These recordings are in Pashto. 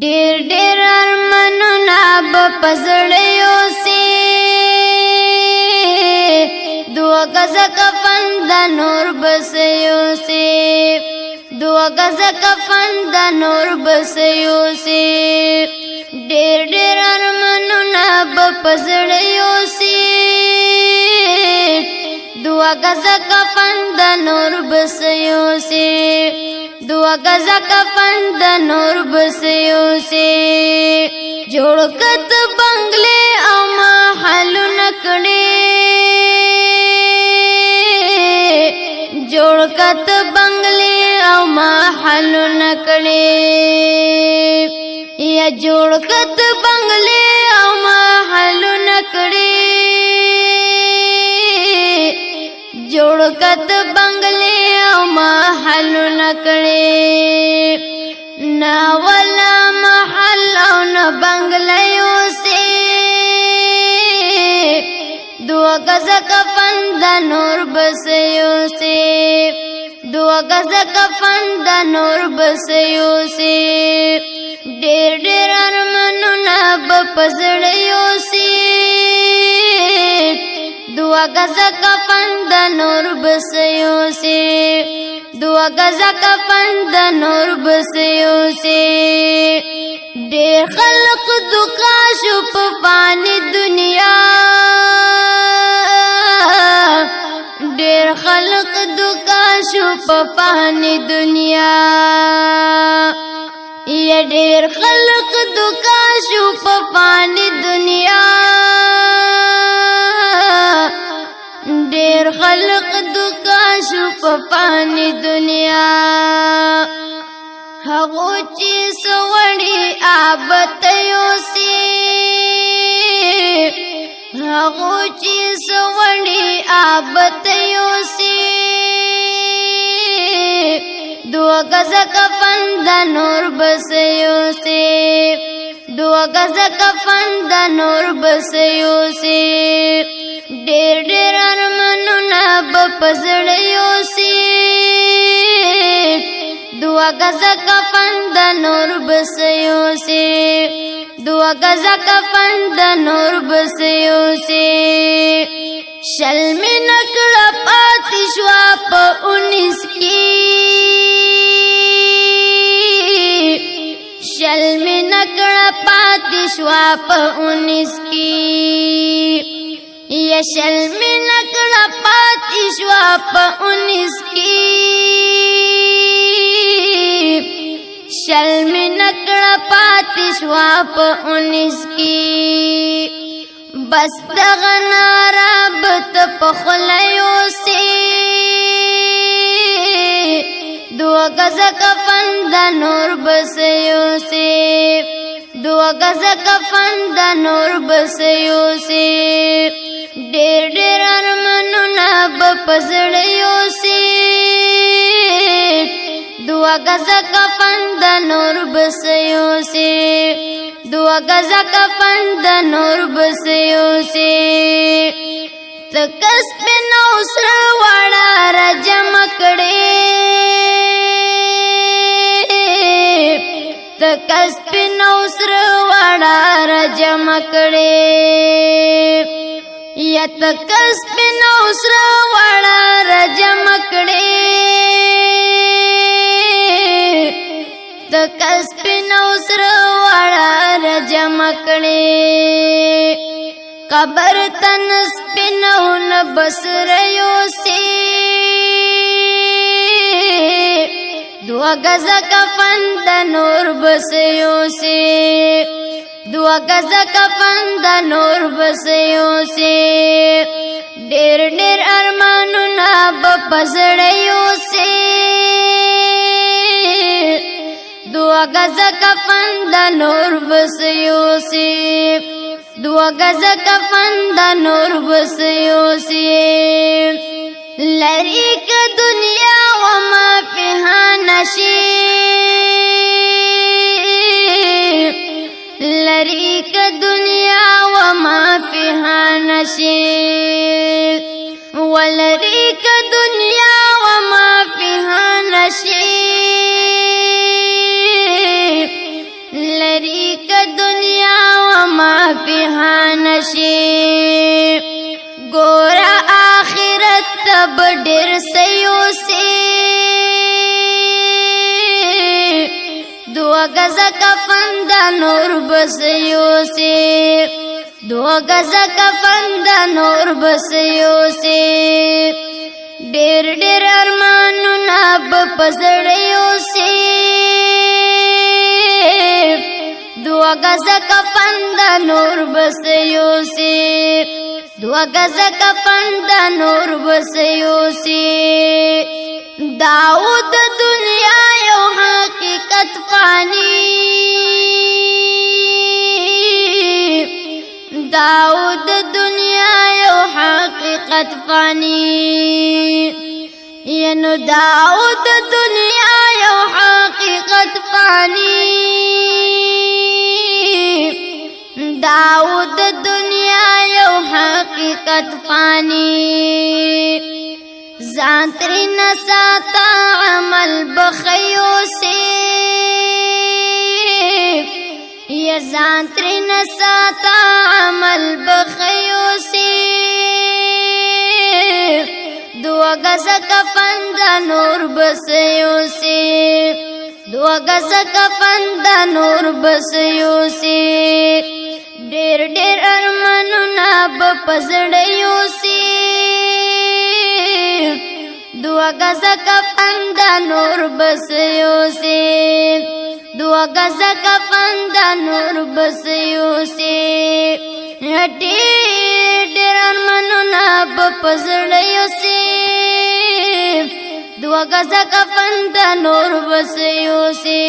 ډېر ډېر ارمانونه به په زړیو سي دوه ګزه کفن د نور بس یوسي دوه ګزه کفن د نور بس یوسي ډېر ډېر ارمانونه به په زړیو سي دوه ګزه کفن د نور بس یوسي دوه ګزه کفن د نور بس یوسي جوړ کت بنگلې او محلونه کړي جوړ کت بنگلې او محلونه کړي یا جوړ کت بنگلې او محلونه کړي جوړ کت بنگلې او محلونه کړي نا ولا محل او نه بنگلې اوسې دوه ګزه کفن د نور بس یوسي دوه ګزه کفن د نور بس یوسي ډېر ډېر ارمانونه به په زړه یوسي دوه ګزه کفن د نور بس یوسي دوه ګزه کفن د نور بس یوسي ډېر خلق دوکا شو په فانی دنیا ډېر خلق دوکا شو په فانی دنیا یا ډېر خلق دوکا شو په فانی دنیا ډېر خلق دوکا شو په فانی دنیا هغو چې سوړي آبت یوسي هغو چې سوړي آبت یوسي دوه ګزه کفن د نور بس یوسي دوه ګزه کفن د نور بس یوسي ډېر ډېر ارمانونه به په زړه یوسي دوه ګزه کفن د نور بس یوسي دوه ګزه کفن د نور بس یوسي شل می نکړه پاتې شوه په 19 کې شل می نکړه پاتې شوه په 19 کې یا شل می نکړه پاتې شوه په 19 کې شل می نکړه پاتې شوه په 19 کې بس دغه ناره به ته په خوله یوسي دوه ګزه کفن د نور بس یوسي دوه ګزه کفن د نور بس یوسي ډېر ډېر ارمانونه به په زړه یوسي دوه ګزه کفن د نور بس یوسي دوه ګزه کفن د نور بس یوسي تکس په نو سره وړه راجم کړي تکس په نو سره وړه راجم کړي یا تکس په نو سره وړه راجم کړي تکس په نو سره وړه راجم کړي قبر تنس په نو نه بسر یوسي دوه ګزه کفن د نور بس یوسي دوه ګزه کفن د نور بس یوسي ډېر ډېر ارمانونه به په زړه یوسي دوه ګزه کفن د نور بس یوسي دوه ګزه کفن د نور بس یوسي لری که دنیا و ما فيها نشي لری که دنیا و ما فيها نشي ولری که دنیا و ما فيها نشي لري که دنیا و ما فيها نشي ګورا آخرت تب ډېر سيوسي دو گزا کفن دا نور بس یوسي دو گزا کفن دا نور بس یوسي ډېر ډېر ارمانونه به پزړ یوسي دو گزا کفن دا نور بس یوسي دو گزا کفن دا نور بس یوسي داود دنیا یو حقیقت فانی داود دنیا یو حقیقت فانی ینو داود دنیا یو حقیقت فانی داود دنیا یو حقیقت فانی ځان ترې نه ساته عمل بخیو سي یا ځان ترې نه ساته عمل بخیو سي دوه ګزه کفن دا نور بس یوسي دوه ګزه کفن دا نور بس یوسي ډېر ډېر ارمانونه به په زړه یوسي دو گزا کفن دا نور بس یوسي دو گزا کفن دا نور بس یوسي ډېر ارمانونه به په زړه یوسي دو گزا کفن دا نور بس یوسي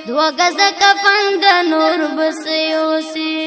دو گزا کفن دا نور بس یوسي